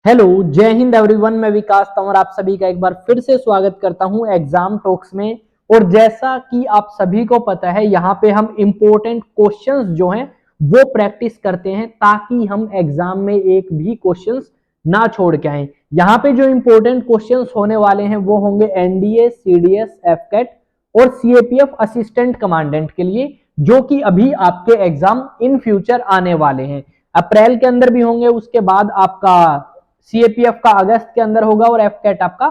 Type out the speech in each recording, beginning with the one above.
Hello, जय Hind everyone. मैं विकास तंवर आप सभी का एक बार फिर से स्वागत करता हूं एग्जाम टॉक्स में। और जैसा कि आप सभी को पता है, यहाँ पे हम इम्पोर्टेंट क्वेश्चंस जो हैं वो प्रैक्टिस करते हैं ताकि हम एग्जाम में एक भी क्वेश्चंस ना छोड़ के आए। यहाँ पे जो इम्पोर्टेंट क्वेश्चंस होने वाले हैं वो होंगे एनडीए, सीडीएस, एफकेट और सीएपीएफ असिस्टेंट कमांडेंट के लिए, जो कि अभी आपके एग्जाम इन फ्यूचर आने वाले हैं। अप्रैल के अंदर भी होंगे, उसके बाद आपका सीएपीएफ का अगस्त के अंदर होगा और एफकेट आपका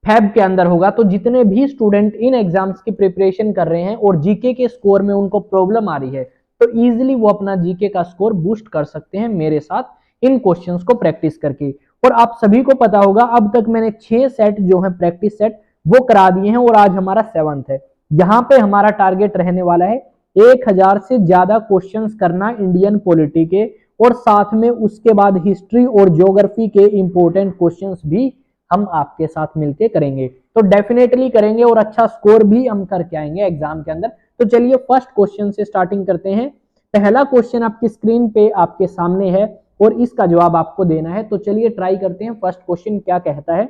फेब के अंदर होगा। तो जितने भी स्टूडेंट इन एग्जाम्स की प्रिपरेशन कर रहे हैं और जीके के स्कोर में उनको प्रॉब्लम आ रही है, तो इजीली वो अपना जीके का स्कोर बूस्ट कर सकते हैं मेरे साथ इन क्वेश्चंस को प्रैक्टिस करके। और आप सभी को पता होगा, अब तक मैंने 6 सेट जो है प्रैक्टिस सेट वो करा दिए हैं और आज हमारा 7th है। यहाँ पे हमारा टारगेट रहने वाला है 1000 से ज्यादा क्वेश्चंस करना इंडियन पॉलिटी के, और साथ में उसके बाद हिस्ट्री और ज्योग्राफी के इंपॉर्टेंट क्वेश्चंस भी हम आपके साथ मिलके करेंगे। तो डेफिनेटली करेंगे और अच्छा स्कोर भी हम करके आएंगे एग्जाम के अंदर। तो चलिए फर्स्ट क्वेश्चन से स्टार्टिंग करते हैं। पहला क्वेश्चन आपकी स्क्रीन पे आपके सामने है और इसका जवाब आपको देना है। तो चलिए ट्राई करते हैं। फर्स्ट क्वेश्चन क्या कहता है,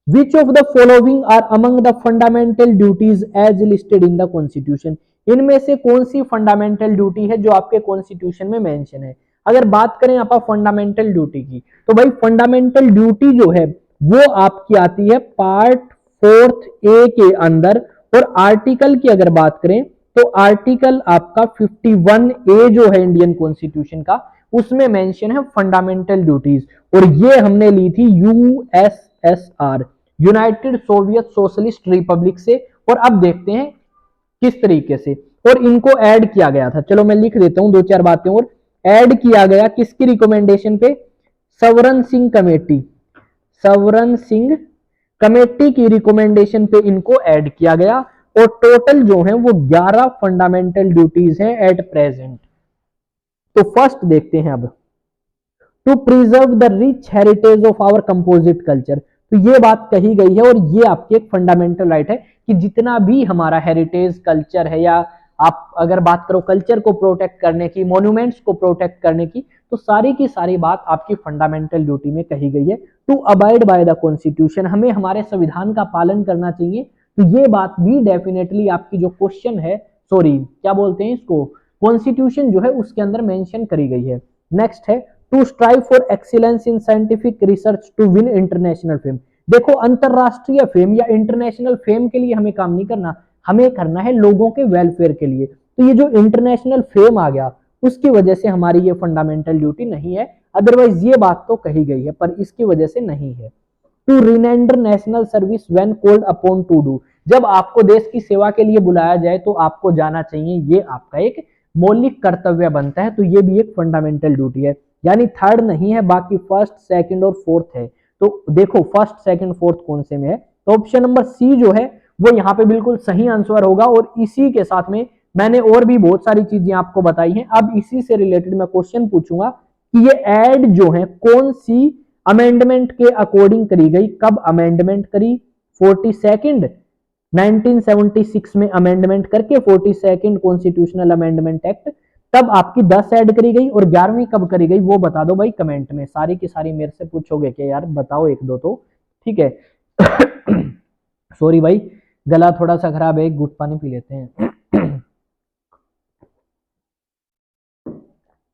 Which of the following are among the fundamental duties as listed in the constitution? इनमें से कौन सी फंडामेंटल ड्यूटी है जो आपके कॉन्स्टिट्यूशन में मेंशन है? अगर बात करें आप फंडामेंटल ड्यूटी की, तो भाई फंडामेंटल ड्यूटी जो है वो आपकी आती है पार्ट 4th ए के अंदर। और आर्टिकल की अगर बात करें तो आर्टिकल आपका 51 ए जो है इंडियन कॉन्स्टिट्यूशन का, उसमें मेंशन है फंडामेंटल ड्यूटीज। और ये हमने ली थी USSR, United Soviet socialist Republic से। और अब देखते हैं किस तरीके से और इनको ऐड किया गया था। चलो मैं लिख देता हूं दो चार बातें। और ऐड किया गया किसकी रिकमेंडेशन पे? सवरन सिंह कमेटी, सवरन सिंह कमेटी की रिकमेंडेशन पे इनको ऐड किया गया। और टोटल जो है वो 11 फंडामेंटल ड्यूटीज हैं एट प्रेजेंट। तो फर्स्ट देखते हैं अब, to preserve the rich heritage of our composite culture. तो ये बात कही गई है और ये आपकी एक फंडामेंटल राइट है कि जितना भी हमारा हेरिटेज कल्चर है, या आप अगर बात करो कल्चर को प्रोटेक्ट करने की, मॉन्यूमेंट्स को प्रोटेक्ट करने की, तो सारी की सारी बात आपकी फंडामेंटल ड्यूटी में कही गई है। To abide by the constitution, हमें हमारे संविधान का पालन करना चाहिए। तो ये बात भी डेफिनेटली आपकी जो क्वेश्चन है, सॉरी क्या बोलते हैं इसको, कॉन्स्टिट्यूशन जो है उसके अंदर मेंशन करी गई है। नेक्स्ट है to strive for excellence in scientific research to win international fame. देखो, अंतरराष्ट्रीय फेम या इंटरनेशनल फेम के लिए हमें काम नहीं करना, हमें करना है लोगों के वेलफेयर के लिए। तो ये जो इंटरनेशनल फेम आ गया, उसकी वजह से हमारी ये फंडामेंटल ड्यूटी नहीं है। अदरवाइज ये बात तो कही गई है, पर इसकी वजह से नहीं है। To render national service when called upon to do, जब आपको देश की सेवा के लिए बुलाया जाए तो आपको जाना चाहिए, ये आपका एक मौलिक कर्तव्य बनता है। तो ये भी एक फंडामेंटल ड्यूटी है। यानी थर्ड नहीं है, बाकी फर्स्ट, सेकंड और फोर्थ है। तो देखो फर्स्ट, सेकंड, फोर्थ कौन से में है? तो ऑप्शन नंबर सी जो है वो यहाँ पे बिल्कुल सही आंसर होगा। और इसी के साथ में मैंने और भी बहुत सारी चीजें आपको बताई हैं। अब इसी से रिलेटेड मैं क्वेश्चन पूछूंगा कि ये ऐड जो है कौन सी अमेंडमेंट के अकॉर्डिंग करी गई, कब अमेंडमेंट करी? 42nd 1976 में अमेंडमेंट करके 42nd कॉन्स्टिट्यूशनल अमेंडमेंट एक्ट, तब आपकी 10 ऐड करी गई। और 11वीं कब करी गई वो बता दो भाई कमेंट में। सारी की सारी मेरे से पूछोगे कि यार बताओ एक दो तो, ठीक है। सॉरी भाई, गला थोड़ा सा खराब है, एक घुट पानी पी लेते हैं।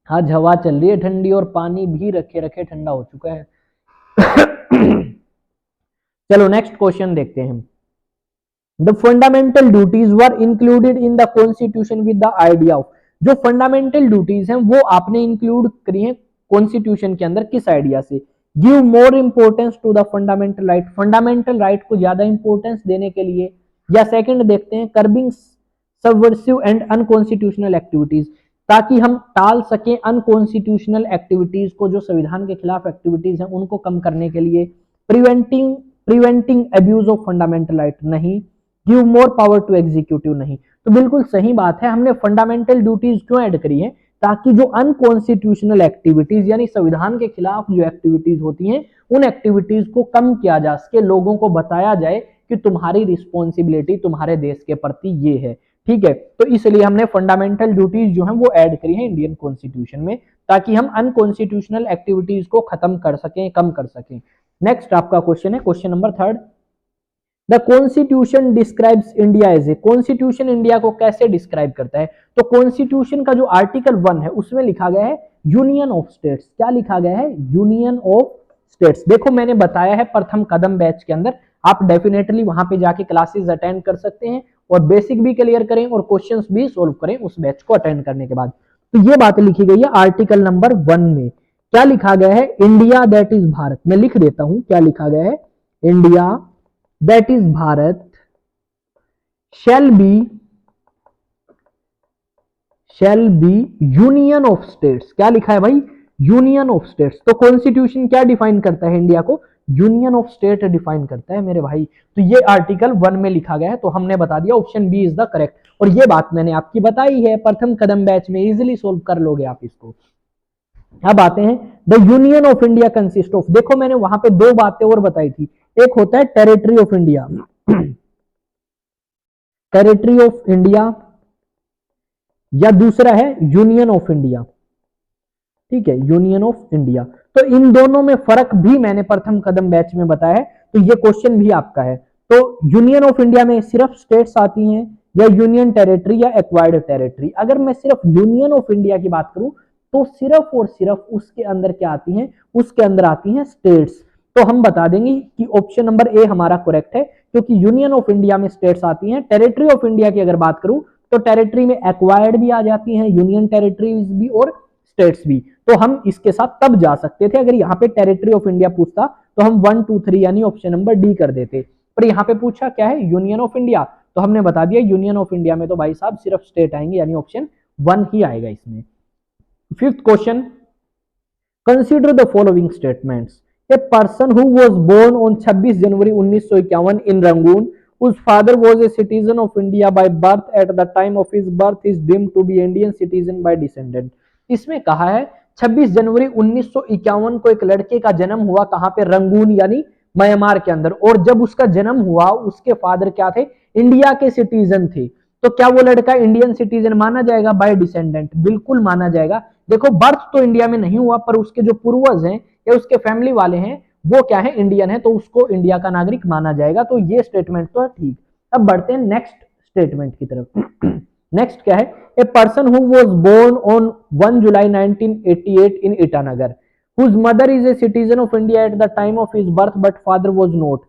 आज हवा चल रही है ठंडी और पानी भी रखे रखे ठंडा हो चुका है। चलो नेक्स्ट क्वेश्चन देखते हैं। The fundamental duties were included in the constitution with the idea of, जो फंडामेंटल ड्यूटीज हैं वो आपने इंक्लूड करी है कॉन्स्टिट्यूशन के अंदर किस आइडिया से? Give more importance to the fundamental right, fundamental right को ज्यादा इंपोर्टेंस देने के लिए। या सेकंड देखते हैं, curbing subversive and unconstitutional activities, ताकि हम टाल सकें अनकॉन्स्टिट्यूशनल एक्टिविटीज को, जो संविधान के खिलाफ एक्टिविटीज हैं उनको कम करने के लिए। Preventing abuse of fundamental right नहीं। Give more power to executive नहीं। तो बिल्कुल सही बात है, हमने फंडामेंटल ड्यूटीज क्यों ऐड करी है? ताकि जो अनकॉन्स्टिट्यूशनल एक्टिविटीज यानी संविधान के खिलाफ जो एक्टिविटीज होती हैं उन एक्टिविटीज को कम किया जा सके, लोगों को बताया जाए कि तुम्हारी रिस्पॉन्सिबिलिटी तुम्हारे देश के प्रति ये है, ठीक है। तो इसलिए हमने फंडामेंटल ड्यूटीज जो है वो ऐड करी है इंडियन कॉन्स्टिट्यूशन में, ताकि हम अनकॉन्स्टिट्यूशनल एक्टिविटीज को खत्म कर सकें, कम कर सकें। नेक्स्ट आपका क्वेश्चन है question number 3, the constitution describes India as a, constitution India को कैसे डिस्क्राइब करता है? तो कॉन्स्टिट्यूशन का जो आर्टिकल 1 है उसमें लिखा गया है यूनियन ऑफ स्टेट्स। क्या लिखा गया है? Union of states. देखो मैंने बताया है प्रथम कदम बैच के अंदर, आप डेफिनेटली वहां पे जाके क्लासेस अटेंड कर सकते हैं और बेसिक भी क्लियर करें और क्वेश्चंस भी सोल्व करें उस बैच को अटेंड करने के बाद। तो ये बात लिखी गई है आर्टिकल नंबर 1 में। क्या लिखा गया है? India that is Bharat. मैं लिख देता हूं क्या लिखा गया है, India that is Bharat shall be union of states. क्या लिखा है भाई? Union of states. तो कॉन्स्टिट्यूशन क्या डिफाइन करता है इंडिया को? यूनियन ऑफ स्टेट डिफाइन करता है मेरे भाई। तो ये आर्टिकल 1 में लिखा गया है, तो हमने बता दिया option B is the correct. और ये बात मैंने आपकी बताई है प्रथम कदम बैच में, इजिली सोल्व कर लोगे आप इसको। अब आते हैं the union of India consist of. देखो मैंने वहां पे दो बातें और बताई थी, एक होता है territory of India, territory of India, या दूसरा है यूनियन ऑफ इंडिया। ठीक है, यूनियन ऑफ इंडिया। तो इन दोनों में फर्क भी मैंने प्रथम कदम बैच में बताया है, तो ये क्वेश्चन भी आपका है। तो यूनियन ऑफ इंडिया में सिर्फ स्टेट्स आती हैं या यूनियन टेरिटरी या एक्वायर्ड टेरिटरी? अगर मैं सिर्फ यूनियन ऑफ इंडिया की बात करूं तो सिर्फ और सिर्फ उसके अंदर क्या आती हैं? उसके अंदर आती हैं स्टेट्स। तो हम बता देंगे कि ऑप्शन नंबर ए हमारा करेक्ट है, क्योंकि यूनियन ऑफ इंडिया में स्टेट्स आती हैं। टेरिटरी ऑफ इंडिया की अगर बात करूं तो टेरिटरी में एक्वायर्ड भी आ जाती हैं, यूनियन टेरिटरीज भी और स्टेट्स भी। तो हम इसके साथ तब जा सकते थे अगर यहाँ पे टेरिटरी ऑफ इंडिया पूछता, तो हम 1 2 3 यानी ऑप्शन नंबर डी कर देते। पर यहाँ पे पूछा क्या है? यूनियन ऑफ इंडिया, तो हमने बता दिया यूनियन ऑफ इंडिया में तो भाई साहब सिर्फ स्टेट आएंगे, यानी ऑप्शन 1 ही आएगा इसमें। 5th question, consider the following statements. A person who was born on 26 January 1951 in Rangoon, whose father was a citizen of India by birth at the time of his birth is deemed to be Indian citizen by descendant। इसमें कहा है 26 January 1951 को एक लड़के का जन्म हुआ, कहां पे? रंगून यानी म्यांमार के अंदर। और जब उसका जन्म हुआ उसके फादर क्या थे? इंडिया के सिटीजन थे। तो क्या वो लड़का इंडियन सिटीजन माना जाएगा? बाय डिसेंडेंट, बिल्कुल माना जाएगा। देखो बर्थ तो इंडिया में नहीं हुआ, पर उसके जो पूर्वज हैं या उसके फैमिली वाले हैं वो क्या है? इंडियन है, तो उसको इंडिया का नागरिक माना जाएगा। तो ये स्टेटमेंट तो है ठीक। अब बढ़ते हैं नेक्स्ट स्टेटमेंट की तरफ। नेक्स्ट क्या है? A person who was born on 1 July 1988 in Itanagar, whose mother is a citizen of India at the time of his birth but father was not,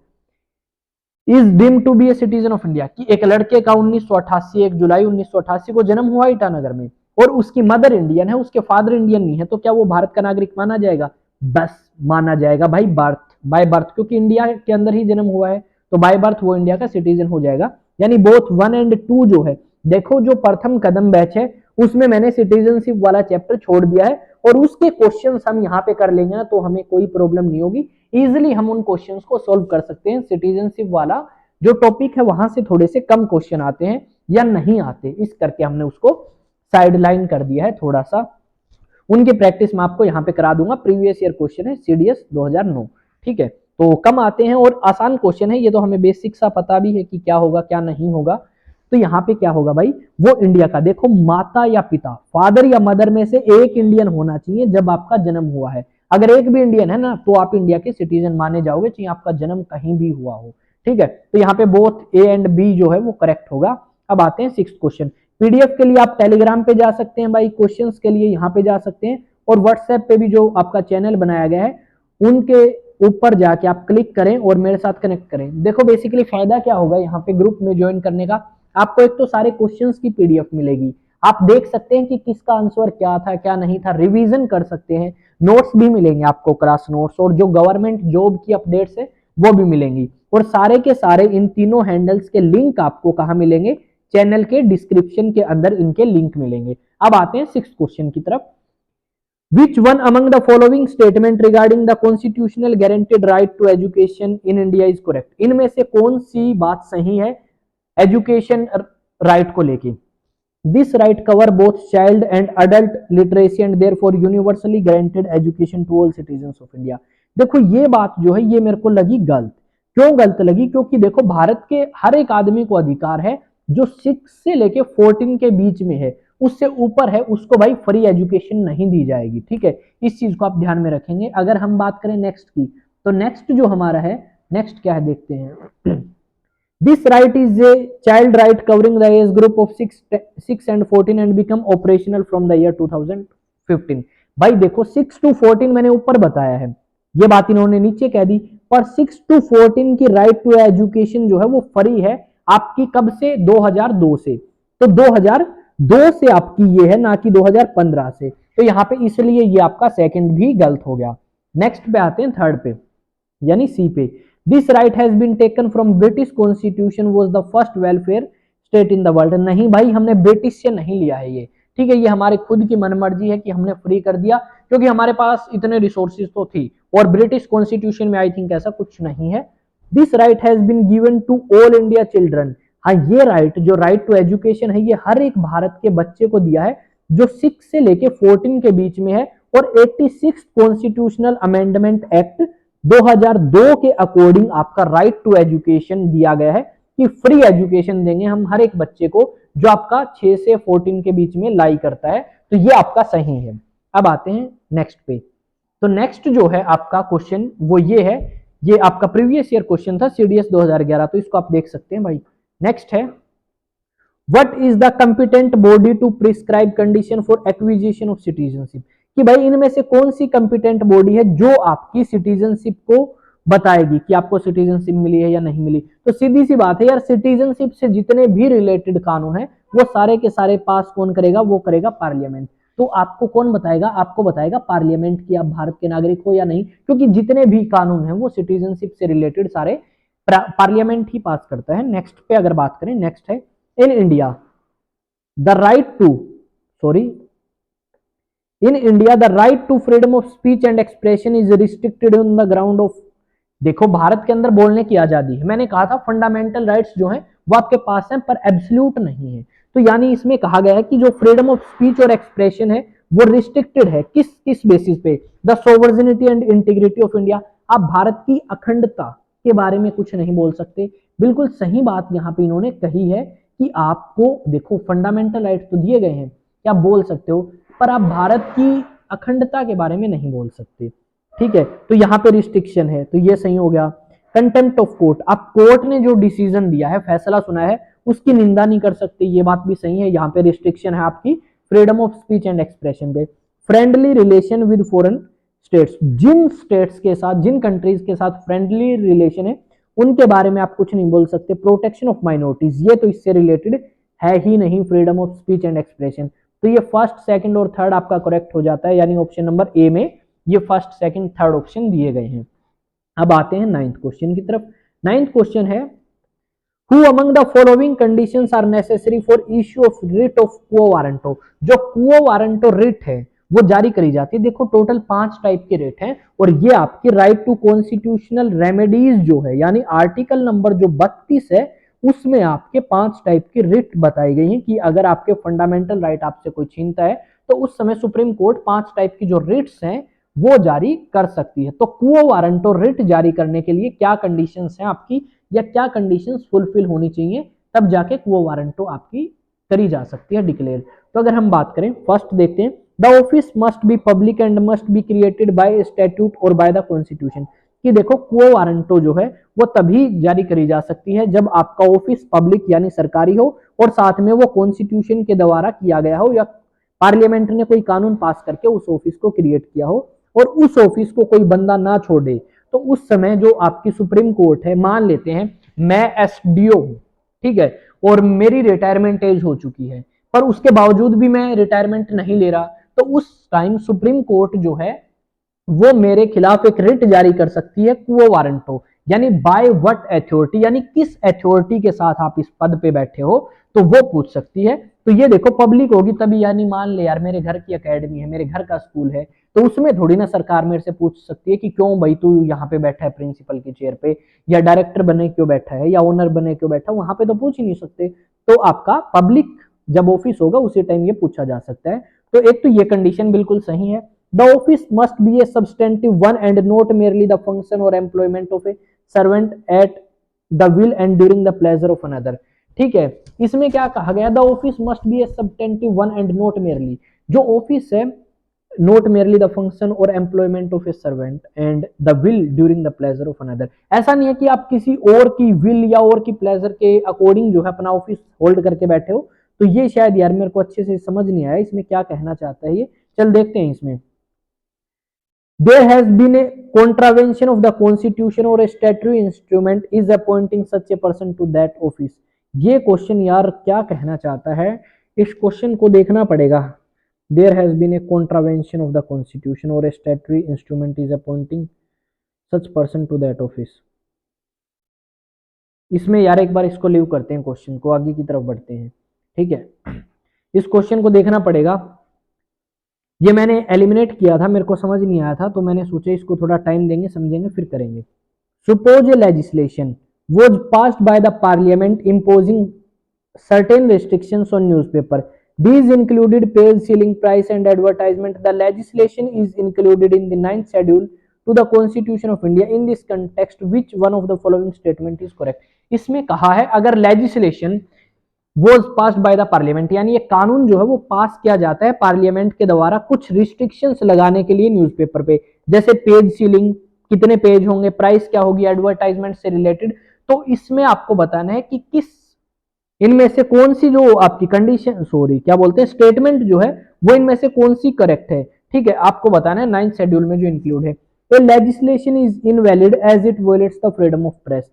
is deemed to be a citizen of India। कि एक लड़के का 1988 1 July 1988 को जन्म हुआ ईटानगर में और उसकी मदर इंडियन है, उसके फादर इंडियन नहीं है, तो क्या वो भारत का नागरिक माना जाएगा? बस माना जाएगा भाई, बर्थ बाय बर्थ, क्योंकि इंडिया के अंदर ही जन्म हुआ है, तो बाय बर्थ वो इंडिया का सिटीजन हो जाएगा। यानी बोथ 1 एंड 2 जो है, देखो जो प्रथम कदम बैच है उसमें मैंने सिटीजनशिप वाला चैप्टर छोड़ दिया है और उसके क्वेश्चंस हम यहाँ पे कर लेंगे ना, तो हमें कोई प्रॉब्लम नहीं होगी, इजिली हम उन क्वेश्चंस को सोल्व कर सकते हैं। सिटीजनशिप वाला जो टॉपिक है वहां से थोड़े से कम क्वेश्चन आते हैं या नहीं आते, इस करके हमने उसको साइडलाइन कर दिया है थोड़ा सा। उनकी प्रैक्टिस मैं आपको यहाँ पे करा दूंगा, प्रीवियस ईयर क्वेश्चन है सीडीएस 2009। ठीक है, तो कम आते हैं और आसान क्वेश्चन है ये, तो हमें बेसिक सा पता भी है कि क्या होगा क्या नहीं होगा। तो यहाँ पे क्या होगा भाई? वो इंडिया का, देखो माता या पिता, फादर या मदर में से एक इंडियन होना चाहिए जब आपका जन्म हुआ है। अगर एक भी इंडियन है ना तो आप इंडिया के सिटीजन माने जाओगे, चाहे आपका जन्म कहीं भी हुआ हो। ठीक है, तो यहाँ पे बोथ ए एंड बी जो है वो करेक्ट होगा। अब आते हैं 6th क्वेश्चन। पीडीएफ के लिए आप टेलीग्राम पे जा सकते हैं भाई, क्वेश्चंस के लिए यहाँ पे जा सकते हैं, और व्हाट्सएप पे भी जो आपका चैनल बनाया गया है उनके ऊपर जाके आप क्लिक करें और मेरे साथ कनेक्ट करें। देखो बेसिकली फायदा क्या होगा यहाँ पे ग्रुप में ज्वाइन करने का, आपको एक तो सारे क्वेश्चंस की पीडीएफ मिलेगी, आप देख सकते हैं कि किसका आंसर क्या था क्या नहीं था, रिवीजन कर सकते हैं, नोट्स भी मिलेंगे आपको, क्लास नोट्स, और जो गवर्नमेंट जॉब की अपडेट्स है वो भी मिलेंगी। और सारे के सारे इन तीनों हैंडल्स के लिंक आपको कहाँ मिलेंगे? चैनल के डिस्क्रिप्शन के अंदर इनके लिंक मिलेंगे। अब आते हैं 6th क्वेश्चन की तरफ। Which one among the following statement regarding the constitutional guaranteed right to education in India is correct? इनमें से कौन सी बात सही है एजुकेशन राइट को लेके? This right cover both child and adult literacy and therefore universally guaranteed education to all citizens of India। देखो ये बात जो है ये मेरे को लगी गलत। क्यों गलत लगी? क्योंकि देखो भारत के हर एक आदमी को अधिकार है जो 6 से लेके 14 के बीच में है, उससे ऊपर है उसको भाई फ्री एजुकेशन नहीं दी जाएगी। ठीक है, इस चीज को आप ध्यान में रखेंगे। अगर हम बात करें नेक्स्ट की, तो नेक्स्ट जो हमारा है, नेक्स्ट क्या है देखते हैं। This right is a child right covering the age group of 6 and 14 and become operational from the year 2015। भाई देखो 6 to 14 मैंने ऊपर बताया है, ये बात इन्होंने नीचे कह दी, पर 6 to 14 की राइट टू एजुकेशन जो है वो फ्री है आपकी कब से, 2002 से। तो 2002 से आपकी ये है, ना कि 2015 से। तो यहाँ पे इसलिए ये आपका सेकंड भी गलत हो गया। नेक्स्ट पे आते हैं थर्ड पे, यानी सी पे। This right has been taken from British constitution was the first welfare state in the world. नहीं भाई, हमने ब्रिटिश से नहीं लिया है ये। ठीक है, ये हमारे खुद की मनमर्जी है कि हमने फ्री कर दिया, क्योंकि हमारे पास इतने रिसोर्सेज तो थी, और ब्रिटिश कॉन्स्टिट्यूशन में आई थिंक ऐसा कुछ नहीं है। This right has been given to all India children. हाँ, ये राइट, जो राइट टू एजुकेशन है, ये हर एक भारत के बच्चे को दिया है जो 6 से लेके 14 के बीच में है। और 86 कॉन्स्टिट्यूशनल अमेंडमेंट एक्ट 2002 के अकॉर्डिंग आपका राइट टू एजुकेशन दिया गया है कि फ्री एजुकेशन देंगे हम हर एक बच्चे को जो आपका 6 से 14 के बीच में लाई करता है। तो ये आपका सही है। अब आते हैं नेक्स्ट पे। तो नेक्स्ट जो है आपका क्वेश्चन वो ये है, ये आपका प्रीवियस ईयर क्वेश्चन था सीडीएस 2011, तो इसको आप देख सकते हैं भाई। नेक्स्ट है, what is the competent body to prescribe condition for acquisition of citizenship. कि भाई इनमें से कौन सी कंपिटेंट बॉडी है जो आपकी सिटीजनशिप को बताएगी कि आपको सिटीजनशिप मिली है या नहीं मिली। तो सीधी सी बात है यार, सिटीजनशिप से जितने भी रिलेटेड कानून है वो सारे के सारे पास कौन करेगा, वो करेगा पार्लियामेंट। तो आपको कौन बताएगा, आपको बताएगा पार्लियामेंट कि आप भारत के नागरिक हो या नहीं, क्योंकि जितने भी कानून है वो सिटीजनशिप से रिलेटेड सारे पार्लियामेंट ही पास करता है। नेक्स्ट पे अगर बात करें, नेक्स्ट है, in India the right to, sorry, in India the right to freedom of speech and expression is restricted on the ground of. देखो भारत के अंदर बोलने की आजादी है, मैंने कहा था फंडामेंटल राइट्स जो हैं वो आपके पास हैं पर एब्सोल्यूट नहीं है। तो यानी इसमें कहा गया है कि जो फ्रीडम ऑफ स्पीच और एक्सप्रेशन है वो रिस्ट्रिक्टेड है, किस किस बेसिस पे, the sovereignty and integrity of India. आप भारत की अखंडता के बारे में कुछ नहीं बोल सकते। बिल्कुल सही बात यहाँ पे इन्होंने कही है कि आपको देखो फंडामेंटल राइट्स तो दिए गए हैं कि आप बोल सकते हो, पर आप भारत की अखंडता के बारे में नहीं बोल सकते। ठीक है, तो यहाँ पे रिस्ट्रिक्शन है, तो ये सही हो गया। कंटेम्प्ट ऑफ कोर्ट, आप कोर्ट ने जो डिसीजन दिया है, फैसला सुना है, उसकी निंदा नहीं कर सकते, ये बात भी सही है। यहाँ पे रिस्ट्रिक्शन है आपकी freedom of speech and expression पे। Friendly relation with foreign states, जिन स्टेट्स के साथ, जिन कंट्रीज के साथ फ्रेंडली रिलेशन है उनके बारे में आप कुछ नहीं बोल सकते। प्रोटेक्शन ऑफ माइनॉरिटीज, ये तो इससे रिलेटेड है ही नहीं, freedom of speech and expression. तो ये फर्स्ट, सेकंड और थर्ड आपका करेक्ट हो जाता है, यानी ऑप्शन नंबर ए में ये फर्स्ट, सेकंड, थर्ड ऑप्शन दिए गए हैं। अब आते हैं नाइन्थ क्वेश्चन की तरफ। नाइन्थ क्वेश्चन है, who among the following conditions are necessary for issue of writ of quo warranto. जो क्वो वारंटो रिट है वो जारी करी जाती है। देखो टोटल 5 टाइप के रिट हैं, और ये आपकी राइट टू कॉन्स्टिट्यूशनल रेमेडीज जो है, यानी आर्टिकल नंबर जो 32 है उसमें आपके 5 टाइप की रिट बताई गई हैं कि अगर आपके फंडामेंटल राइट आपसे कोई छीनता है तो उस समय सुप्रीम कोर्ट 5 टाइप की जो रिट्स हैं वो जारी कर सकती है। तो क्वो वारंटो रिट जारी करने के लिए क्या कंडीशंस हैं आपकी, या क्या कंडीशंस फुलफिल होनी चाहिए, तब जाके क्वो वारंटो आपकी करी जा सकती है डिक्लेयर। तो अगर हम बात करें, फर्स्ट देखते हैं, the office must B public and must be created by statute और बाय द कॉन्स्टिट्यूशन। कि देखो क्वो वारंटो जो है वो तभी जारी करी जा सकती है जब आपका ऑफिस पब्लिक यानी सरकारी हो, और साथ में वो कॉन्स्टिट्यूशन के द्वारा किया गया हो, या पार्लियामेंट ने कोई कानून पास करके उस ऑफिस को क्रिएट किया हो, और उस ऑफिस को कोई बंदा ना छोड़े। तो उस समय जो आपकी सुप्रीम कोर्ट है, मान लेते हैं मैं एसडीओ हूं, ठीक है, और मेरी रिटायरमेंट एज हो चुकी है, पर उसके बावजूद भी मैं रिटायरमेंट नहीं ले रहा, तो उस टाइम सुप्रीम कोर्ट जो है वो मेरे खिलाफ एक रिट जारी कर सकती है क्वो वारंटो, यानी बाय व्हाट अथॉरिटी, यानी किस अथॉरिटी के साथ आप इस पद पे बैठे हो, तो वो पूछ सकती है। तो ये देखो पब्लिक होगी तभी, यानी मान ले यार मेरे घर की एकेडमी है, मेरे घर का स्कूल है, तो उसमें थोड़ी ना सरकार मेरे से पूछ सकती है कि क्यों भाई तू यहाँ पे बैठा है प्रिंसिपल की चेयर पे, या डायरेक्टर बने क्यों बैठा है, या ओनर बने क्यों बैठा है, वहां पे तो पूछ ही नहीं सकते। तो आपका पब्लिक जब ऑफिस होगा उसी टाइम ये पूछा जा सकता है। तो एक तो ये कंडीशन बिल्कुल सही है। The office must be a substantive one and not merely the function और employment of a servant at the will and during the pleasure of another. ठीक है। इसमें क्या कहा गया, the office must be a substantive one and not merely, जो office है not merely the function और employment of a servant and the will during the pleasure of another. ऐसा नहीं है कि आप किसी और की विल या और की प्लेजर के अकॉर्डिंग जो है अपना ऑफिस होल्ड करके बैठे हो। तो ये शायद यार मेरे को अच्छे से समझ नहीं आया इसमें क्या कहना चाहता है ये, चल देखते हैं इसमें। There has been a contravention of the constitution or a statutory instrument is appointing such a person to that office। ये क्वेश्चन यार क्या कहना चाहता है, इस क्वेश्चन को देखना पड़ेगा। There has been a contravention of the constitution or a statutory instrument is appointing such person to that office। इसमें यार एक बार इसको लीव करते हैं, क्वेश्चन को आगे की तरफ बढ़ते हैं। ठीक है, इस क्वेश्चन को देखना पड़ेगा। ये मैंने एलिमिनेट किया था, मेरे को समझ नहीं आया था, तो मैंने सोचा इसको थोड़ा टाइम देंगे, समझेंगे, फिर करेंगे। Suppose A legislation was passed by the parliament imposing certain restrictions on newspaper. These included page, ceiling price and advertisement. The legislation is included in the 9th schedule to the Constitution of India. In this context, which one of the following statement is correct? इसमें कहा है अगर legislation was passed by the parliament, यानी ये कानून जो है वो पास किया जाता है पार्लियामेंट के द्वारा कुछ रिस्ट्रिक्शंस लगाने के लिए न्यूज़पेपर पे, जैसे पेज सीलिंग, कितने पेज होंगे, प्राइस क्या होगी, एडवर्टाइजमेंट से रिलेटेड। तो इसमें आपको बताना है कि किस इनमें से कौन सी जो आपकी कंडीशन क्या बोलते हैं स्टेटमेंट जो है वो इनमें से कौन सी करेक्ट है। ठीक है, आपको बताना है 9th शेड्यूल में जो इंक्लूड है। A legislation is invalid as it violates the freedom of press.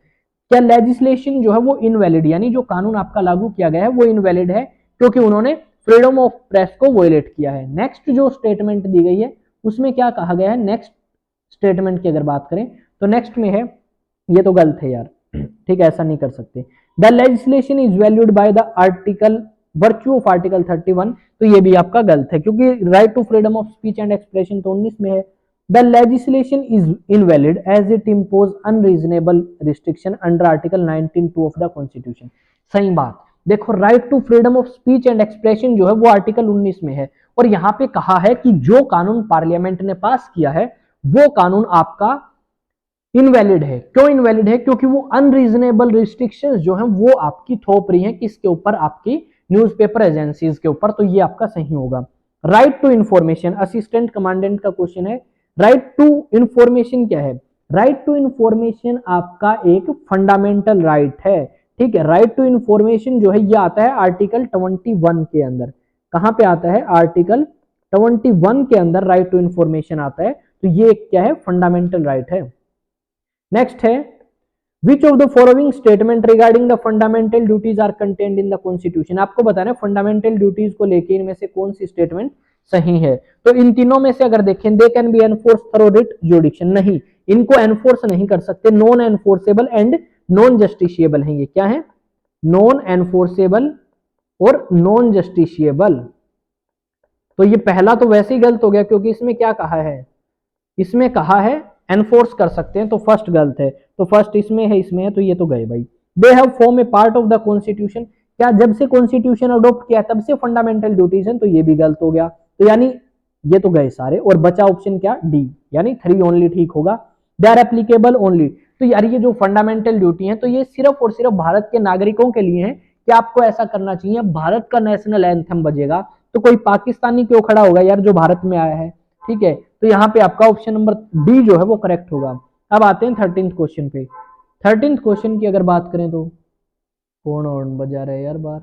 क्या लेजिस्लेशन जो है वो इनवैलिड, यानी जो कानून आपका लागू किया गया है वो इनवैलिड है क्योंकि उन्होंने फ्रीडम ऑफ प्रेस को वायलेट किया है। नेक्स्ट जो स्टेटमेंट दी गई है उसमें क्या कहा गया है, नेक्स्ट स्टेटमेंट की अगर बात करें तो नेक्स्ट में है, ये तो गलत है यार, ठीक है, ऐसा नहीं कर सकते। The legislation is valued by the article virtue of article 31, तो ये भी आपका गलत है क्योंकि right to freedom of speech and expression तो 19 में है। The legislation is invalid as it impose unreasonable restriction under article 19(2) of the constitution. सही बात, देखो right to freedom of speech and expression जो है वो आर्टिकल 19 में है, और यहाँ पे कहा है कि जो कानून पार्लियामेंट ने पास किया है वो कानून आपका इनवैलिड है। क्यों इनवैलिड है, क्योंकि वो अनरीजनेबल रिस्ट्रिक्शंस जो हैं वो आपकी थोप रही हैं किसके ऊपर, आपकी न्यूज़पेपर एजेंसीज के ऊपर, तो ये आपका सही होगा। Right to information, assistant commandant का क्वेश्चन है। राइट टू इंफॉर्मेशन क्या है, राइट टू इंफॉर्मेशन आपका एक फंडामेंटल राइट है। ठीक है, राइट टू इंफॉर्मेशन जो है ये आता है आर्टिकल 21 के अंदर। कहां पे आता है, आर्टिकल 21 के अंदर राइट टू इंफॉर्मेशन आता है, तो ये क्या है, फंडामेंटल राइट है। नेक्स्ट है, which of the following statement regarding the fundamental duties are contained in the constitution. आपको बताना है फंडामेंटल ड्यूटीज को लेकर इनमें से कौन सी स्टेटमेंट सही है। तो इन तीनों में से अगर देखें, they can be enforce through writ जुडिक्शन, नहीं, इनको एनफोर्स नहीं कर सकते, non enforceable and non justiciable है। ये क्या है, नॉन एनफोर्सेबल और नॉन जस्टिशिएबल। तो ये पहला तो वैसे ही गलत हो गया क्योंकि इसमें क्या कहा है, इसमें कहा है एनफोर्स कर सकते हैं, तो फर्स्ट गलत है। तो फर्स्ट इसमें है, तो ये तो गए भाई। They have form A part of the constitution, क्या जब से कॉन्स्टिट्यूशन अडॉप्ट किया तब से फंडामेंटल ड्यूटीज हैं, तो ये भी गलत हो गया। तो यानी ये तो गए सारे, और बचा ऑप्शन क्या, डी, यानी 3 ओनली ठीक होगा। दे आर एप्लीकेबल ओनली, तो यार ये जो फंडामेंटल ड्यूटी है तो ये सिर्फ और सिर्फ भारत के नागरिकों के लिए है कि आपको ऐसा करना चाहिए। भारत का नेशनल एंथम बजेगा तो कोई पाकिस्तानी क्यों खड़ा होगा यार जो भारत में आया है। ठीक है, तो यहाँ पे आपका ऑप्शन नंबर डी जो है वो करेक्ट होगा। अब आते हैं 13th क्वेश्चन पे। 13th क्वेश्चन की अगर बात करें तो कौन हॉर्न बजा रहा है यार बाहर।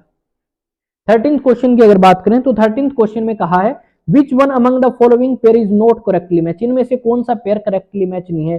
13th क्वेश्चन की अगर बात करें तो 13th क्वेश्चन में कहा है which one among the following pair is not correctly match, इनमें से कौन सा पेयर करेक्टली मैच नहीं है।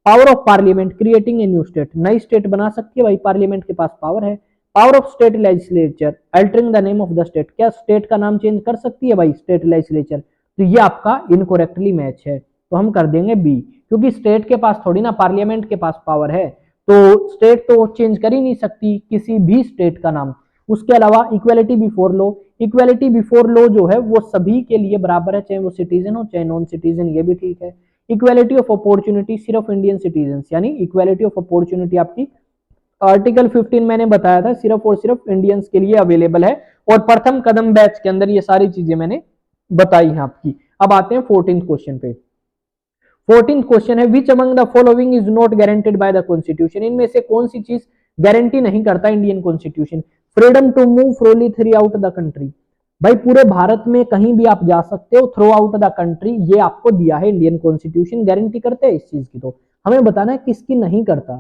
Power of parliament creating a new state, नई स्टेट बना सकती है भाई, पार्लियामेंट के पास पावर है। Power of state legislature altering the name of the state, क्या स्टेट का नाम चेंज कर सकती है भाई स्टेट लेजिस्लेचर, तो ये आपका इनकोरेक्टली मैच है, तो हम कर देंगे बी, क्योंकि स्टेट के पास थोड़ी ना पार्लियामेंट के पास पावर है, तो स्टेट तो चेंज कर ही नहीं सकती किसी भी स्टेट का नाम। उसके अलावा equality before law, equality before law जो है वो सभी के लिए बराबर है, चाहे वो सिटीजन हो चाहे नॉन सिटीजन, ये भी ठीक है। इक्वेलिटी ऑफ अपॉर्चुनिटी सिर्फ इंडियन सिटीजन, यानी इक्वेलिटी ऑफ अपॉर्चुनिटी आपकी आर्टिकल 15 मैंने बताया था सिर्फ और सिर्फ इंडियंस के लिए अवेलेबल है, और प्रथम कदम बैच के अंदर ये सारी चीजें मैंने बताई है आपकी। अब आते हैं 14th क्वेश्चन पे। 14th क्वेश्चन है which among the following is not guaranteed by the constitution, इनमें से कौन सी चीज गारंटी नहीं करता Indian constitution. Freedom to move freely throughout the country, भाई पूरे भारत में कहीं भी आप जा सकते हो थ्रू आउट द कंट्री, ये आपको दिया है इंडियन कॉन्स्टिट्यूशन, गारंटी करते हैं इस चीज की। तो हमें बताना है किसकी नहीं करता,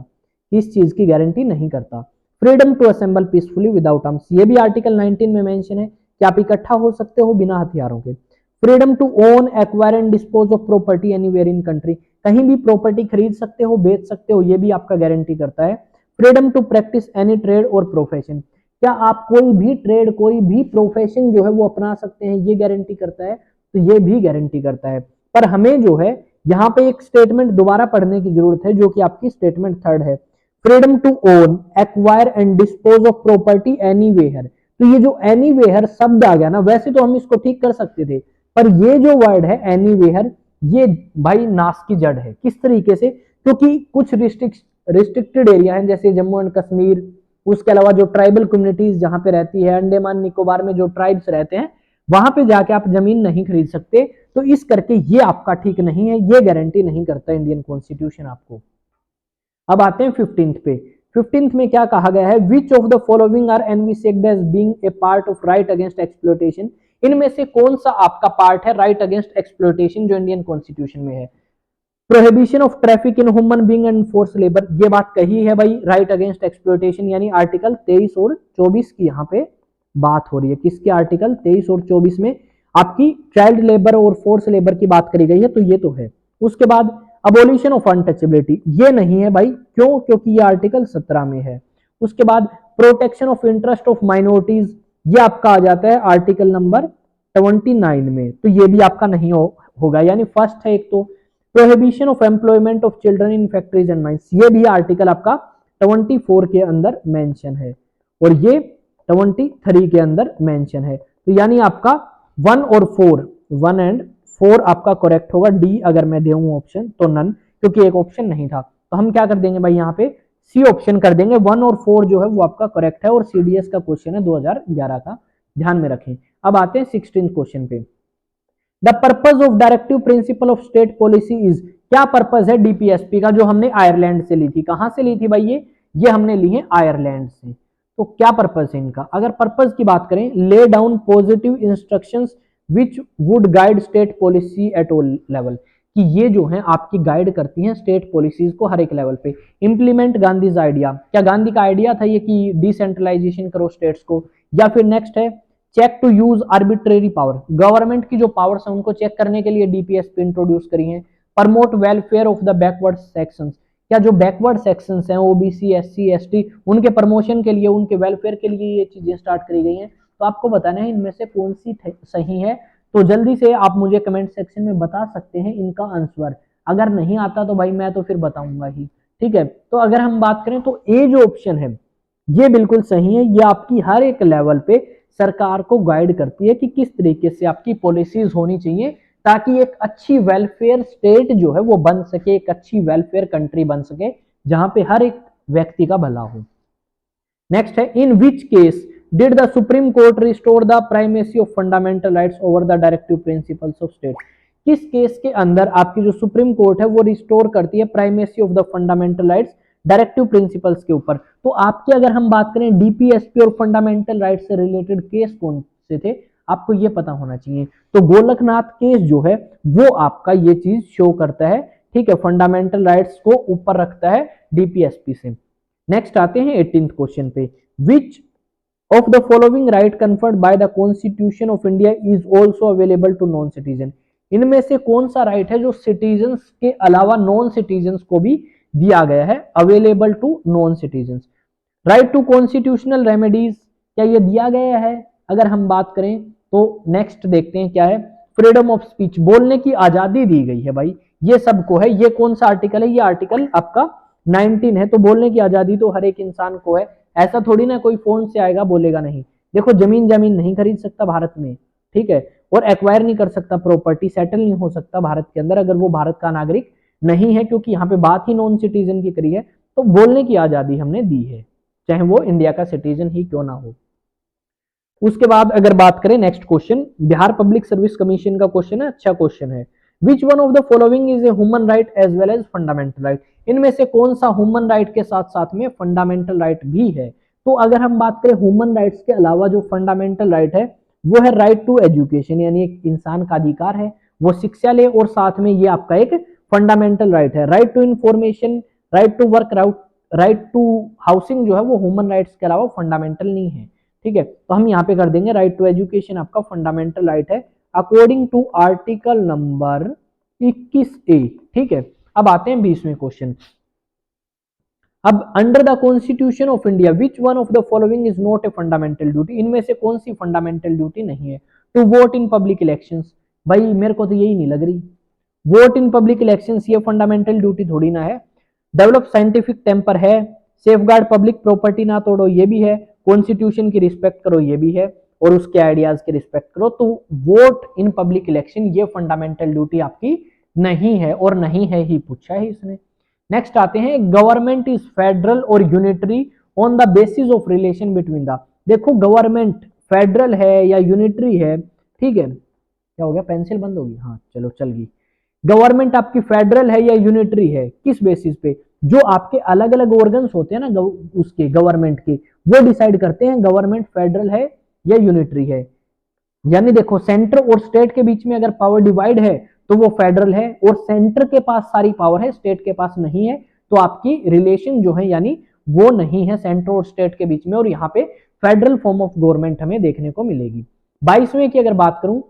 किस चीज की गारंटी नहीं करता। Freedom to assemble peacefully without arms, ये भी आर्टिकल 19 में मेंशन है कि आप इकट्ठा हो सकते हो बिना हथियारों के। Freedom to own acquire and dispose of property anywhere in country, कहीं भी प्रॉपर्टी खरीद सकते हो बेच सकते हो, ये भी आपका गारंटी करता है। Freedom to practice any trade और प्रोफेशन, क्या आप कोई भी ट्रेड कोई भी प्रोफेशन जो है वो अपना सकते हैं, ये गारंटी करता है। तो ये भी गारंटी करता है। पर हमें जो है यहाँ पे एक स्टेटमेंट दोबारा पढ़ने की जरूरत है जो कि आपकी स्टेटमेंट थर्ड है, freedom to own acquire and dispose of property anywhere. तो ये जो एनीवेयर शब्द आ गया ना, वैसे तो हम इसको ठीक कर सकते थे, पर ये जो वर्ड है एनीवेयर, ये भाई नाश की जड़ है। किस तरीके से, क्योंकि कुछ रिस्ट्रिक्टेड एरिया है जैसे जम्मू एंड कश्मीर, उसके अलावा जो ट्राइबल कम्युनिटीज जहां पे रहती है, अंडमान निकोबार में जो ट्राइब्स रहते हैं, वहां पे जाके आप जमीन नहीं खरीद सकते। तो इस करके ये आपका ठीक नहीं है, ये गारंटी नहीं करता इंडियन कॉन्स्टिट्यूशन आपको। अब आते हैं 15th पे। 15th में क्या कहा गया है, which of the following are envisaged as being a part of right against exploitation, इनमें से कौन सा आपका पार्ट है राइट अगेंस्ट एक्सप्लॉयटेशन जो इंडियन कॉन्स्टिट्यूशन में है। Prohibition of traffic in human being and force labour, ये बात कही है भाई राइट अगेंस्ट एक्सप्लॉयटेशन, यानी आर्टिकल 23 और 24 की यहाँ पे बात हो रही है। किसके आर्टिकल 23 और 24 में आपकी चाइल्ड लेबर और फोर्स लेबर की बात करी गई है, तो ये तो है। उसके बाद अबोलिशन ऑफ अनटचेबिलिटी, ये नहीं है भाई, क्यों, क्योंकि ये आर्टिकल 17 में है। उसके बाद protection of interest of minorities, ये आपका आ जाता है आर्टिकल नंबर 29 में, तो ये भी आपका नहीं होगा, यानी फर्स्ट है एक तो। Prohibition of employment of children in factories and mines, ये भी आर्टिकल आपका 24 के अंदर मेंशन है, और ये 23 के अंदर मेंशन है। तो यानी आपका 1 और 4, 1 एंड 4 आपका करेक्ट होगा। डी अगर मैं दूं ऑप्शन तो नन, क्योंकि एक ऑप्शन नहीं था, तो हम क्या कर देंगे भाई यहाँ पे सी ऑप्शन कर देंगे। 1 और 4 जो है वो आपका करेक्ट है, और सीडीएस का क्वेश्चन है 2011 का, ध्यान में रखें। अब आते हैं 16 क्वेश्चन पे। The purpose of directive principle of state policy is, क्या पर्पज है डीपीएसपी का, जो हमने आयरलैंड से ली थी। कहां से ली थी भाई, ये हमने ली है आयरलैंड से। तो क्या पर्पज है इनका, अगर पर्पज की बात करें, lay down positive instructions which would guide state policy at all level, कि ये जो है आपकी गाइड करती हैं स्टेट पॉलिसीज को हर एक लेवल पे। इंप्लीमेंट गांधीज आइडिया, क्या गांधी का आइडिया था ये कि डिसेंट्रलाइजेशन करो स्टेट्स को। या फिर नेक्स्ट है check to use arbitrary power, government की जो पावर्स हैं उनको चेक करने के लिए डीपीएसपी इंट्रोड्यूस करी है। Promote welfare of the backward sections, क्या जो बैकवर्ड सेक्शंस हैं ओबीसी एससी एसटी, उनके प्रमोशन के लिए, उनके वेलफेयर के लिए ये चीजें स्टार्ट करी गई हैं। तो आपको बताना है इनमें से कौन सी सही है, तो जल्दी से आप मुझे कमेंट सेक्शन में बता सकते हैं इनका आंसर। अगर नहीं आता तो भाई मैं तो फिर बताऊंगा ही, ठीक है। तो अगर हम बात करें तो ए जो ऑप्शन है ये बिल्कुल सही है, ये आपकी हर एक लेवल पे सरकार को गाइड करती है कि किस तरीके से आपकी पॉलिसीज होनी चाहिए, ताकि एक अच्छी वेलफेयर स्टेट जो है वो बन सके, एक अच्छी वेलफेयर कंट्री बन सके जहां पे हर एक व्यक्ति का भला हो। नेक्स्ट है, in which case did the supreme court restore the primacy of fundamental rights over the directive principles of state, किस केस के अंदर आपकी जो सुप्रीम कोर्ट है वो रिस्टोर करती है primacy of the fundamental rights directive principles के ऊपर। तो आपकी अगर हम बात करें डीपीएसपी और फंडामेंटल राइट्स से रिलेटेड केस कौन से थे, आपको ये पता होना चाहिए। तो गोलकनाथ केस जो है वो आपका ये चीज शो करता है, ठीक है, फंडामेंटल राइट्स को ऊपर रखता है डीपीएसपी से। नेक्स्ट आते हैं 18th क्वेश्चन पे, which of the following right conferred by the constitution of India is also available to non citizen, इनमें से कौन सा राइट है जो सिटीजन के अलावा नॉन सिटीजन को भी दिया गया है, available to non citizen. Right to constitutional remedies, क्या ये दिया गया है, अगर हम बात करें तो नेक्स्ट देखते हैं क्या है, फ्रीडम ऑफ स्पीच, बोलने की आजादी दी गई है भाई, ये सबको है। ये कौन सा आर्टिकल है, ये आर्टिकल आपका 19 है। तो बोलने की आजादी तो हर एक इंसान को है, ऐसा थोड़ी ना कोई फोन से आएगा बोलेगा नहीं। देखो जमीन नहीं खरीद सकता भारत में, ठीक है, और एक्वायर नहीं कर सकता प्रॉपर्टी, सेटल नहीं हो सकता भारत के अंदर अगर वो भारत का नागरिक नहीं है, क्योंकि यहाँ पे बात ही नॉन सिटीजन की करी है। तो बोलने की आजादी हमने दी है, चाहे वो इंडिया का सिटीजन ही क्यों ना हो। उसके बाद अगर बात करें next question, Bihar public service commission का क्वेश्चन है, अच्छा क्वेश्चन है। Which one of the following is a human right as well as fundamental right, इनमें से कौन सा ह्यूमन राइट के साथ साथ में फंडामेंटल राइट भी है। तो अगर हम बात करें ह्यूमन राइट्स के अलावा जो फंडामेंटल राइट है वो है राइट टू एजुकेशन, यानी एक इंसान का अधिकार है वो शिक्षा ले, और साथ में ये आपका एक फंडामेंटल राइट है। Right to information, right to work, right to housing जो है वो ह्यूमन राइट्स के अलावा फंडामेंटल नहीं है। ठीक है, तो हम यहाँ पे कर देंगे राइट टू एजुकेशन आपका फंडामेंटल राइट है according to article number 21A। ठीक है, अब आते हैं 20वें क्वेश्चन। अब under the constitution of India which one of the following is not a fundamental duty, इनमें से कौन सी फंडामेंटल ड्यूटी नहीं है? To vote in public elections, भाई मेरे को तो यही नहीं लग रही। वोट इन पब्लिक इलेक्शंस ये फंडामेंटल ड्यूटी थोड़ी ना है। डेवलप साइंटिफिक टेम्पर है, सेफगार्ड पब्लिक प्रॉपर्टी ना तोड़ो ये भी है, कॉन्स्टिट्यूशन की रिस्पेक्ट करो ये भी है, और उसके आइडियाज की रिस्पेक्ट करो। तो वोट इन पब्लिक इलेक्शन ये फंडामेंटल ड्यूटी आपकी नहीं है, और नहीं है ही पूछा है इसने। नेक्स्ट आते हैं गवर्नमेंट इज फेडरल और unitary on the basis of relation between the, देखो गवर्नमेंट फेडरल है या यूनिटरी है, ठीक है, क्या हो गया पेंसिल बंद होगी, हाँ चलो चल गई। गवर्नमेंट आपकी फेडरल है या यूनिटरी है, किस बेसिस पे? जो आपके अलग अलग ऑर्गन्स होते हैं ना उसके गवर्नमेंट के, वो डिसाइड करते हैं गवर्नमेंट फेडरल है या यूनिटरी है। यानी देखो सेंटर और स्टेट के बीच में अगर पावर डिवाइड है तो वो फेडरल है, और सेंटर के पास सारी पावर है स्टेट के पास नहीं है, तो आपकी रिलेशन जो है यानी वो नहीं है सेंटर और स्टेट के बीच में, और यहाँ पे फेडरल फॉर्म ऑफ गवर्नमेंट हमें देखने को मिलेगी। 22वें की अगर बात करूं,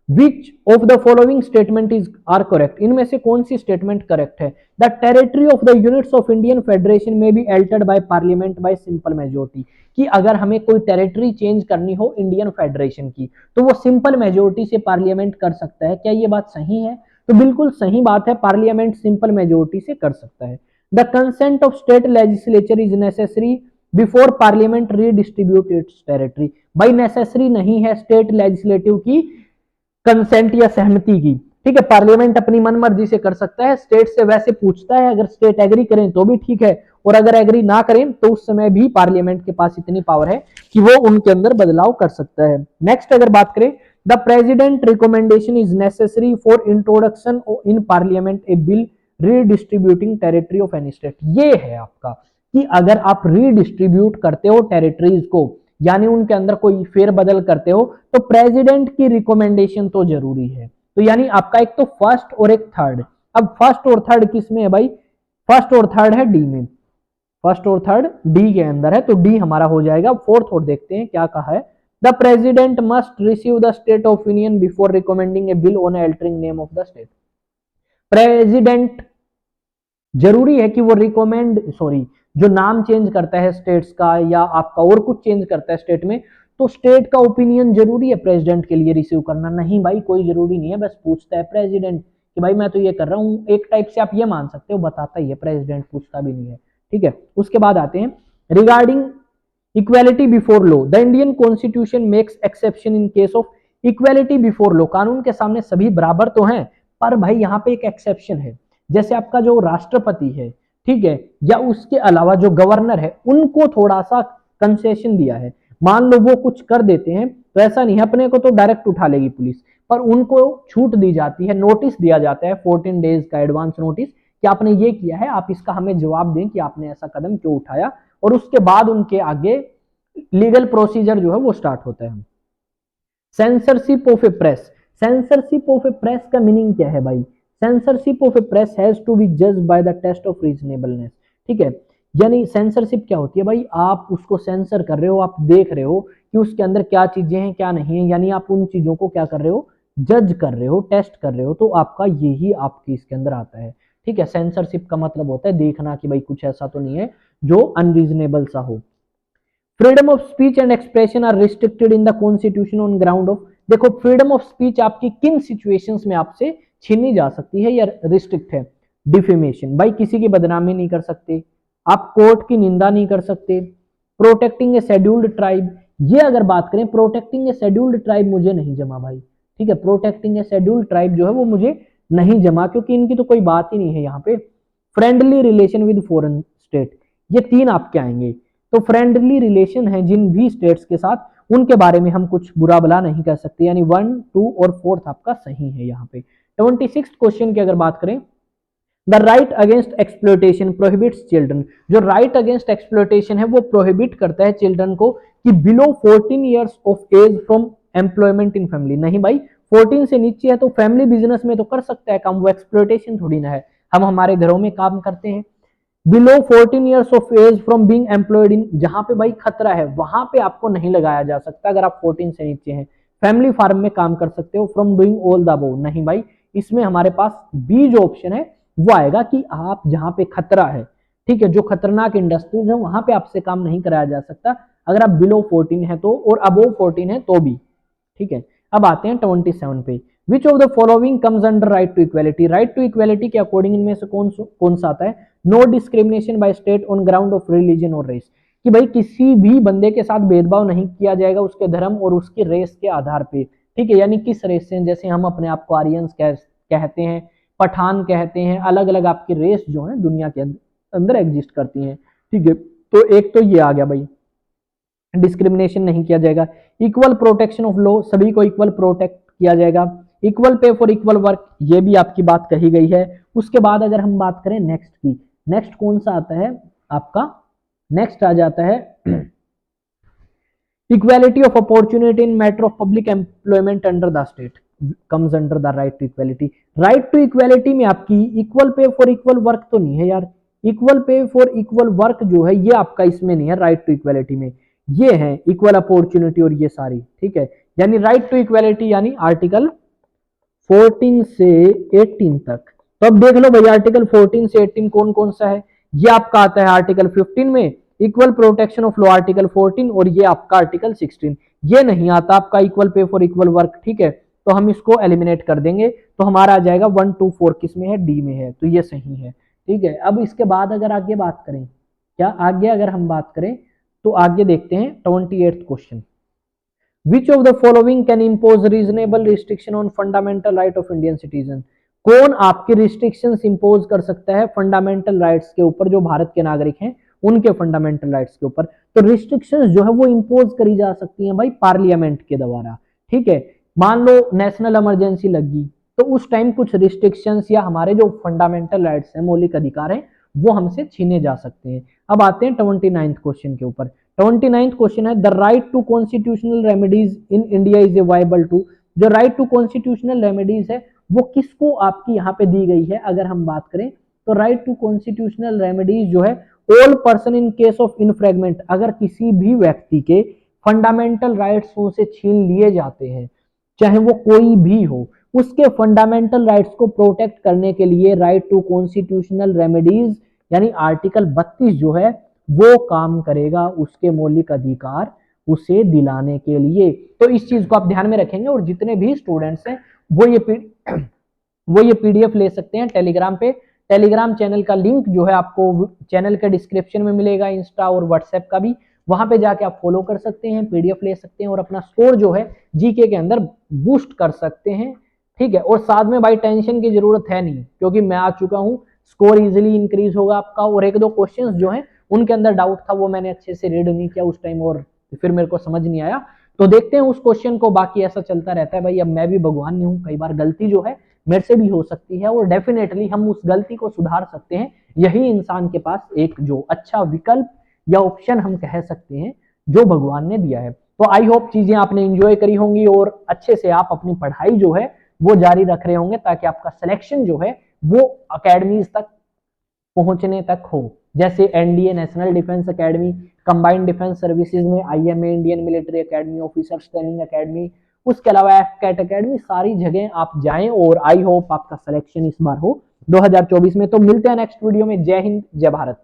which of the following statement is are correct, इनमें से कौन सी स्टेटमेंट करेक्ट है? The territory of the units of Indian federation may be altered by parliament by simple majority, कि अगर हमें कोई टेरिटरी चेंज करनी हो इंडियन फेडरेशन की तो वो सिंपल मेजोरिटी से पार्लियामेंट कर सकता है। क्या ये बात सही है? तो बिल्कुल सही बात है, पार्लियामेंट सिंपल मेजोरिटी से कर सकता है। The consent of state legislature is necessary before parliament redistribute it's territory, भाई नेसेसरी नहीं है स्टेट लेजिस्लेटिव की कंसेंट या सहमति की। ठीक है, पार्लियामेंट अपनी मन मर्जी से कर सकता है, स्टेट से वैसे पूछता है, अगर स्टेट एग्री करें तो भी ठीक है, और अगर एग्री ना करें तो उस समय भी पार्लियामेंट के पास इतनी पावर है कि वो उनके अंदर बदलाव कर सकता है। नेक्स्ट अगर बात करें, the president recommendation is necessary for introduction in parliament a bill redistributing territory of any state, ये है आपका कि अगर आप रीडिस्ट्रीब्यूट करते हो टेरिटरीज को, यानी उनके अंदर कोई फेरबदल करते हो, तो प्रेसिडेंट की रिकमेंडेशन तो जरूरी है। तो यानी आपका एक तो फर्स्ट और एक थर्ड। अब फर्स्ट और थर्ड किस में है भाई? फर्स्ट और थर्ड है डी में, फर्स्ट और थर्ड डी के अंदर है, तो डी हमारा हो जाएगा। फोर्थ और देखते हैं क्या कहा है, the president must receive the state of union before recommending A bill on altering name of the state, president जरूरी है कि वो रिकमेंड जो नाम चेंज करता है स्टेट्स का या आपका और कुछ चेंज करता है स्टेट में, तो स्टेट का ओपिनियन जरूरी है प्रेसिडेंट के लिए रिसीव करना? नहीं भाई, कोई जरूरी नहीं है, बस पूछता है प्रेसिडेंट कि भाई मैं तो ये कर रहा हूँ, एक टाइप से आप ये मान सकते हो, बताता ही है, प्रेसिडेंट पूछता भी नहीं है। ठीक है, उसके बाद आते हैं regarding equality before law, the Indian constitution makes exception in case of equality before law, कानून के सामने सभी बराबर तो हैं, पर भाई यहाँ पे एक एक्सेप्शन है, जैसे आपका जो राष्ट्रपति है, ठीक है, या उसके अलावा जो गवर्नर है, उनको थोड़ा सा कंसेशन दिया है। मान लो वो कुछ कर देते हैं तो ऐसा नहीं है, अपने को तो डायरेक्ट उठा लेगी पुलिस, पर उनको छूट दी जाती है, नोटिस दिया जाता है 14 डेज का एडवांस नोटिस कि आपने ये किया है, आप इसका हमें जवाब दें कि आपने ऐसा कदम क्यों उठाया, और उसके बाद उनके आगे लीगल प्रोसीजर जो है वो स्टार्ट होता है। Censorship of a press, censorship of a press का मीनिंग क्या है भाई? Censorship of a press has to be judged by the test of reasonableness. ठीक है, यानी सेंसरशिप क्या होती है भाई? आप उसको सेंसर कर रहे हो, आप देख रहे हो कि उसके अंदर क्या चीजें हैं क्या नहीं है, यानी आप उन चीजों को क्या कर रहे हो, जज कर रहे हो, टेस्ट कर रहे हो, तो आपका यही आपके इसके अंदर आता है। ठीक है, सेंसरशिप का मतलब होता है देखना कि भाई कुछ ऐसा तो नहीं है जो अनरीजनेबल सा हो। Freedom of speech and expression are restricted in the constitution on ground of, देखो फ्रीडम ऑफ स्पीच आपकी किन सिचुएशंस में आपसे छीनी जा सकती है या रिस्ट्रिक्ट है? डिफेमेशन, भाई किसी की बदनामी नहीं कर सकते, आप कोर्ट की निंदा नहीं कर सकते, प्रोटेक्टिंग ए शेड्यूल्ड ट्राइब, ये अगर बात करें प्रोटेक्टिंग ए शेड्यूल्ड ट्राइब मुझे नहीं जमा भाई। ठीक है, प्रोटेक्टिंग ए शेड्यूल्ड ट्राइब जो है वो मुझे नहीं जमा, क्योंकि इनकी तो कोई बात ही नहीं है यहाँ पे। Friendly relation with foreign state, ये तीन आपके आएंगे। तो फ्रेंडली रिलेशन है जिन भी स्टेट्स के साथ, उनके बारे में हम कुछ बुरा भला नहीं कह सकते, यानी 1, 2 और 4 आपका सही है यहाँ पे। 26 क्वेश्चन की अगर बात करें, the right against exploitation prohibits children, जो राइट अगेंस्ट एक्सप्लॉयटेशन है वो प्रोहिबिट करता है चिल्ड्रन को कि below 14 years of age from employment in family. नहीं भाई, 14 से नीचे है तो फैमिली बिजनेस में तो कर सकता है काम, वो एक्सप्लॉयटेशन थोड़ी ना है, हम हमारे घरों में काम करते हैं। Below 14 years of age from being employed in, जहां पे भाई खतरा है वहां पे आपको नहीं लगाया जा सकता अगर आप 14 से नीचे हैं। फैमिली फार्म में काम कर सकते हो from doing all the above, नहीं भाई, इसमें हमारे पास बी जो ऑप्शन है वो आएगा कि आप जहां पे खतरा है, ठीक है, जो खतरनाक इंडस्ट्रीज है वहां पे आपसे काम नहीं कराया जा सकता अगर आप बिलो 14 है तो, और अबोव 14 है तो भी, ठीक है। अब आते हैं 27 पे, which of the following comes under right to equality, right to equality के अकॉर्डिंग इनमें से कौन सा आता है, no discrimination by state on ground of religion और रेस, कि भाई किसी भी बंदे के साथ भेदभाव नहीं किया जाएगा उसके धर्म और उसकी रेस के आधार पे, ठीक है, यानी किस रेस से, जैसे हम अपने आप को आर्यंस कहते हैं, पठान कहते हैं, अलग अलग आपकी रेस जो है दुनिया के अंदर एग्जिस्ट करती हैं, ठीक है। तो एक तो ये आ गया भाई, डिस्क्रिमिनेशन नहीं किया जाएगा, इक्वल प्रोटेक्शन ऑफ लॉ, सभी को इक्वल प्रोटेक्ट किया जाएगा, equal pay for equal work, ये भी आपकी बात कही गई है। उसके बाद अगर हम बात करें नेक्स्ट की, नेक्स्ट कौन सा आता है आपका, नेक्स्ट आ जाता है equality of opportunity in matter of public employment under the state comes under the right to equality. Right to equality में आपकी equal pay for equal work तो नहीं है यार, equal pay for equal work जो है ये आपका इसमें नहीं है राइट टू इक्वालिटी में, ये है इक्वल अपॉर्चुनिटी और ये सारी, ठीक है, यानी राइट टू इक्वालिटी यानी आर्टिकल 14 से 18 तक। तो अब देख लो भाई आर्टिकल 14 से 18 कौन कौन सा है, ये आपका आता है आर्टिकल 15 में equal protection of law article 14, और ये आपका आर्टिकल 16, ये नहीं आता आपका equal pay for equal work, ठीक है, तो हम इसको एलिमिनेट कर देंगे, तो हमारा आ जाएगा 1 2 4 किस में है, डी में है, तो ये सही है, ठीक है। अब इसके बाद अगर आगे बात करें, क्या आगे अगर हम बात करें तो आगे देखते हैं 28th question, which of the following can impose reasonable restriction on fundamental right of Indian citizen, कौन आपके रिस्ट्रिक्शंस इंपोज कर सकता है फंडामेंटल राइट्स के ऊपर, जो भारत के नागरिक हैं उनके फंडामेंटल राइट्स के ऊपर। तो रिस्ट्रिक्शंस जो है वो इंपोज करी जा सकती हैं भाई पार्लियामेंट के द्वारा, ठीक है। मान लो नेशनल इमरजेंसी लगी तो उस टाइम कुछ रिस्ट्रिक्शंस या हमारे जो फंडामेंटल राइट्स हैं, मौलिक अधिकार हैं, वो हमसे छीने जा सकते हैं। अब आते हैं 29th क्वेश्चन के ऊपर। 29th क्वेश्चन है the right to constitutional remedies in India is available to, जो राइट टू कॉन्स्टिट्यूशनल रेमेडीज है वो किसको आपकी यहाँ पे दी गई है, अगर हम बात करें तो राइट टू कॉन्स्टिट्यूशनल रेमेडीज जो है all person in case of infringement, अगर किसी भी व्यक्ति के फंडामेंटल राइट्स उनसे छीन लिए जाते हैं, चाहे वो कोई भी हो, उसके फंडामेंटल राइट्स को प्रोटेक्ट करने के लिए राइट टू कॉन्स्टिट्यूशनल रेमेडीज यानी आर्टिकल 32 जो है वो काम करेगा उसके मौलिक अधिकार उसे दिलाने के लिए। तो इस चीज को आप ध्यान में रखेंगे, और जितने भी स्टूडेंट्स हैं वो ये पीडीएफ ले सकते हैं टेलीग्राम पे, टेलीग्राम चैनल का लिंक जो है आपको चैनल के डिस्क्रिप्शन में मिलेगा, इंस्टा और व्हाट्सएप का भी, वहां पे जाके आप फॉलो कर सकते हैं, पीडीएफ ले सकते हैं और अपना स्कोर जो है जीके के अंदर बूस्ट कर सकते हैं, ठीक है। और साथ में भाई टेंशन की जरूरत है नहीं, क्योंकि मैं आ चुका हूँ, स्कोर इजिली इंक्रीज होगा आपका, और एक दो क्वेश्चंस जो है उनके अंदर डाउट था वो मैंने अच्छे से रीड नहीं किया उस टाइम और फिर मेरे को समझ नहीं आया, तो देखते हैं उस क्वेश्चन को, बाकी ऐसा चलता रहता है भाई, अब मैं भी भगवान नहीं हूँ, कई बार गलती जो है मेरे से भी हो सकती है, और डेफिनेटली हम उस गलती को सुधार सकते हैं, यही इंसान के पास एक जो अच्छा विकल्प या ऑप्शन हम कह सकते हैं जो भगवान ने दिया है। तो आई होप चीजें आपने एंजॉय करी होंगी और अच्छे से आप अपनी पढ़ाई जो है वो जारी रख रहे होंगे, ताकि आपका सिलेक्शन जो है वो अकेडमीज तक पहुंचने तक हो, जैसे NDA national defence academy, combined defence services में IMA Indian military academy, officers training academy, उसके अलावा एफकेट एकेडमी, सारी जगह आप जाएं और आई होप आपका सिलेक्शन इस बार हो 2024 में। तो मिलते हैं नेक्स्ट वीडियो में, जय हिंद जय भारत।